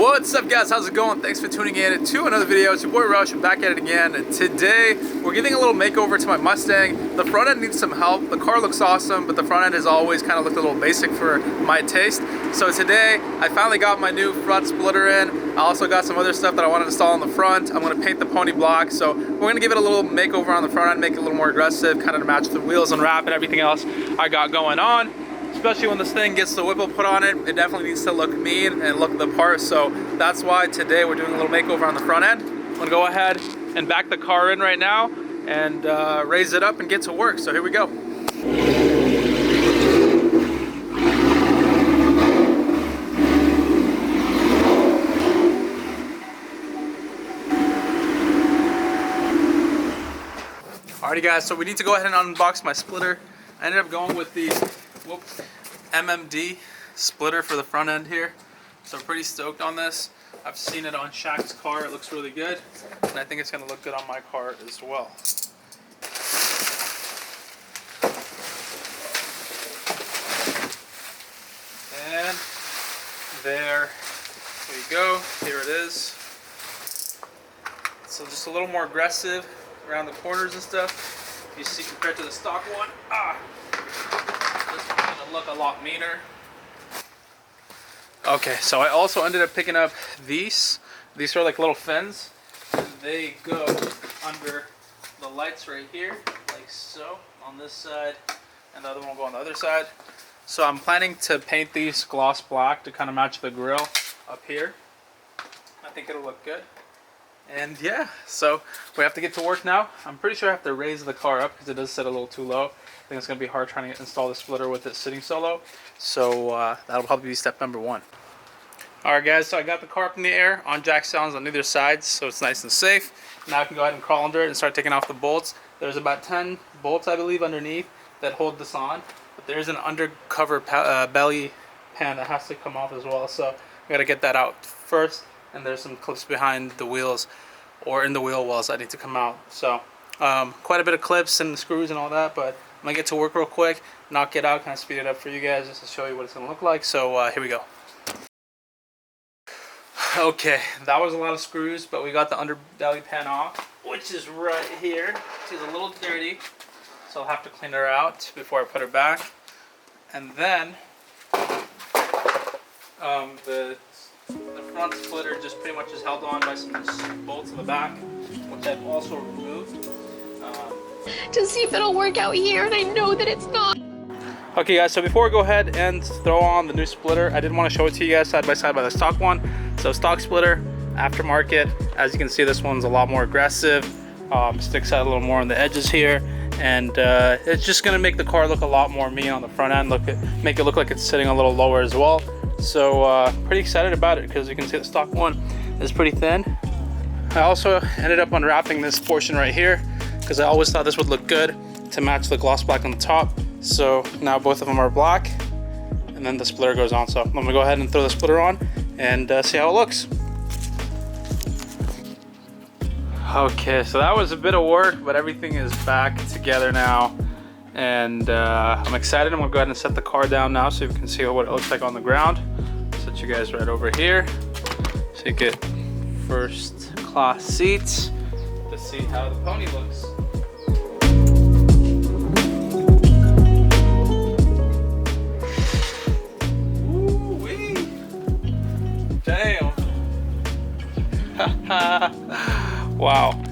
What's up, guys? How's it going? Thanks for tuning in to another video. It's your boy Rush. I'm back at it again. And today we're giving a little makeover to my Mustang. The front end needs some help. The car looks awesome, but the front end has always kind of looked a little basic for my taste. So today I finally got my new front splitter in. I also got some other stuff that I want to install on the front. I'm going to paint the pony block. So we're going to give it a little makeover on the front end, make it a little more aggressive, kind of to match the wheels and wrap and everything else I got going on. Especially when this thing gets the Whipple put on it, it definitely needs to look mean and look the part. So that's why today we're doing a little makeover on the front end. I'm gonna go ahead and back the car in right now and raise it up and get to work. So here we go. Alrighty guys, so we need to go ahead and unbox my splitter. I ended up going with the MMD splitter for the front end here, so I'm pretty stoked on this. I've seen it on Shaq's car, it looks really good, and I think it's going to look good on my car as well. And there we go, here it is. So just a little more aggressive around the corners and stuff. You see, compared to the stock one, this one's gonna look a lot meaner. Okay, so I also ended up picking up these. These are like little fins, and they go under the lights right here, like so, on this side, and the other one will go on the other side. So I'm planning to paint these gloss black to kind of match the grille up here. I think it'll look good. And yeah, so we have to get to work now. I'm pretty sure I have to raise the car up because it does sit a little too low. I think it's going to be hard trying to install the splitter with it sitting so low. So that'll probably be step number one. Alright guys, so I got the car up in the air on jack stands on either side, so it's nice and safe. Now I can go ahead and crawl under it and start taking off the bolts. There's about 10 bolts, I believe, underneath that hold this on. But there's an undercover belly pan that has to come off as well. So I got to get that out first. And there's some clips behind the wheels or in the wheel wells that need to come out. So quite a bit of clips and screws and all that, but I'm gonna get to work real quick, knock it out, kind of speed it up for you guys just to show you what it's gonna look like. So here we go. Okay, that was a lot of screws, but we got the underbelly pan off, which is right here. She's a little dirty, so I'll have to clean her out before I put her back. And then the front splitter just pretty much is held on by some bolts in the back, which I've also removed. To see if it'll work out here, and I know that it's not. Okay guys, so before we go ahead and throw on the new splitter, I did want to show it to you guys side by side by the stock one. So stock splitter, aftermarket. As you can see, this one's a lot more aggressive. Sticks out a little more on the edges here. And it's just going to make the car look a lot more mean on the front end. Make it look like it's sitting a little lower as well. So pretty excited about it because you can see the stock one is pretty thin. I also ended up unwrapping this portion right here because I always thought this would look good to match the gloss black on the top. So now both of them are black, and then the splitter goes on. So I'm gonna go ahead and throw the splitter on and see how it looks. Okay, so that was a bit of work, but everything is back together now. And I'm excited. I'm gonna go ahead and set the car down now so you can see what it looks like on the ground. Set you guys right over here so you get first class seats to see how the pony looks. Ooh-wee. Damn. Wow,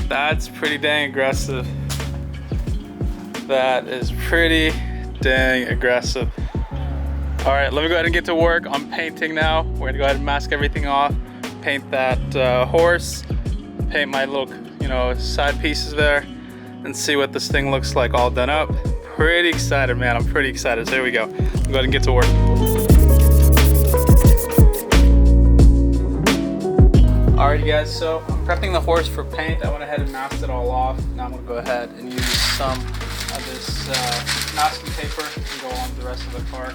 that's pretty dang aggressive. That is pretty dang aggressive. All right, let me go ahead and get to work on painting now. We're gonna go ahead and mask everything off, paint that horse, paint my little, side pieces there, and see what this thing looks like all done up. Pretty excited, man. I'm pretty excited. So here we go. I'll go ahead and get to work. Alrighty guys, so I'm prepping the horse for paint. I went ahead and masked it all off. Now I'm gonna go ahead and use some of this masking paper and go on the rest of the car.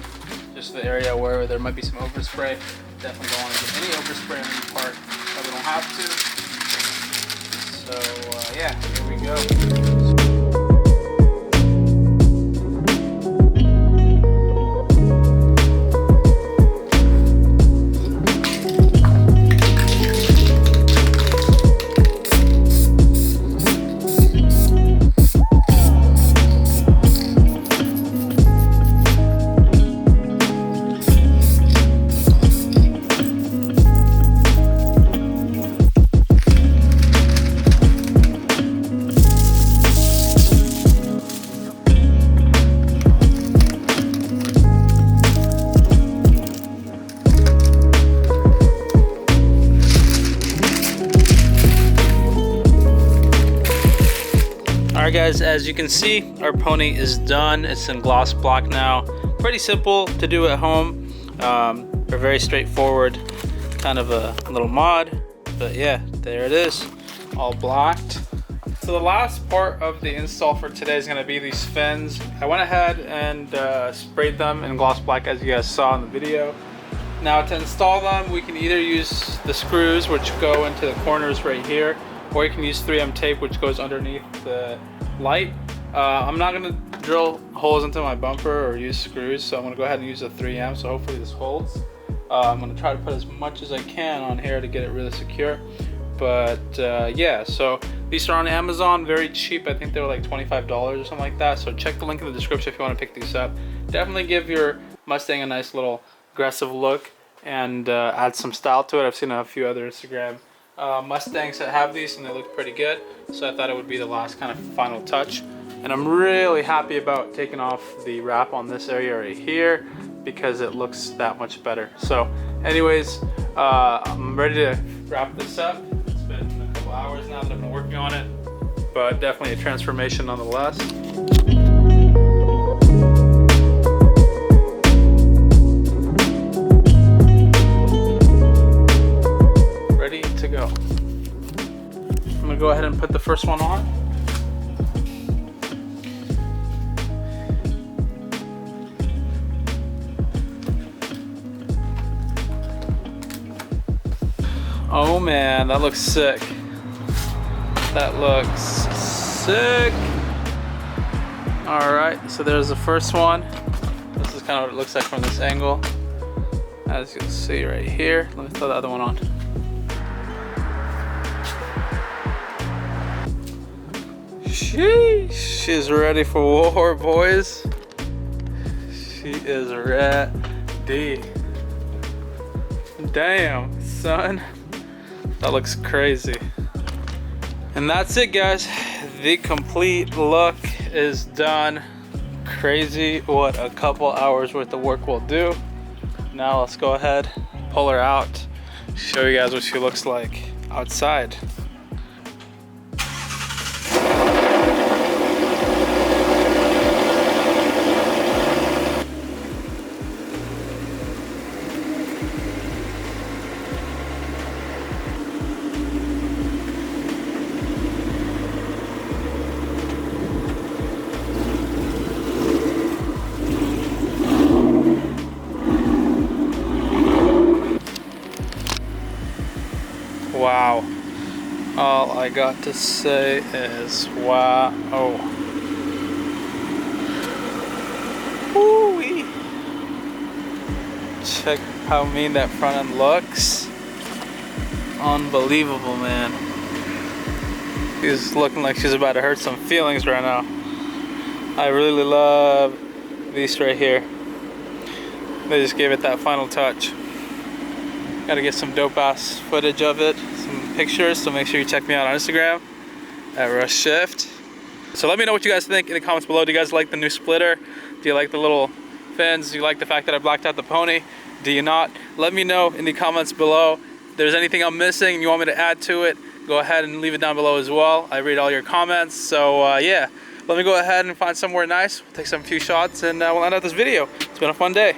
Just the area where there might be some overspray. Definitely don't want to get any overspray on any part that we don't have to. So yeah, here we go. Alright guys, as you can see, our pony is done. It's in gloss black now. Pretty simple to do at home. A very straightforward kind of a little mod. But yeah, there it is, all blacked. So the last part of the install for today is going to be these fins. I went ahead and sprayed them in gloss black as you guys saw in the video. Now to install them, we can either use the screws which go into the corners right here, or you can use 3M tape which goes underneath the light. I'm not going to drill holes into my bumper or use screws, so I'm going to go ahead and use a 3M, so hopefully this holds. I'm going to try to put as much as I can on here to get it really secure. But yeah, so these are on Amazon, very cheap. I think they were like $25 or something like that. So check the link in the description if you want to pick these up. Definitely give your Mustang a nice little aggressive look and add some style to it. I've seen a few other Instagram Mustangs that have these and they look pretty good. So I thought it would be the last kind of final touch. And I'm really happy about taking off the wrap on this area right here because it looks that much better. So anyways, I'm ready to wrap this up. It's been a couple hours now that I've been working on it, but definitely a transformation nonetheless. Ready to go. I'm gonna go ahead and put the first one on. Oh man, that looks sick. That looks sick. All right, so there's the first one. This is kind of what it looks like from this angle. As you can see right here. Let me throw the other one on. She's ready for war, boys. She is ready. Damn, son. That looks crazy. And that's it, guys. The complete look is done. Crazy what a couple hours worth of work will do. Now let's go ahead, pull her out, show you guys what she looks like outside. Wow. All I got to say is wow. Woo-wee. Check how mean that front end looks. Unbelievable, man. She's looking like she's about to hurt some feelings right now. I really love these right here. They just gave it that final touch. Gotta get some dope ass footage of it, some pictures, so make sure you check me out on Instagram at Rush Shift. So let me know what you guys think in the comments below. Do you guys like the new splitter? Do you like the little fins? Do you like the fact that I blacked out the pony? Do you not? Let me know in the comments below. If there's anything I'm missing and you want me to add to it, go ahead and leave it down below as well. I read all your comments. So yeah, let me go ahead and find somewhere nice. We'll take some few shots and we'll end out this video. It's been a fun day.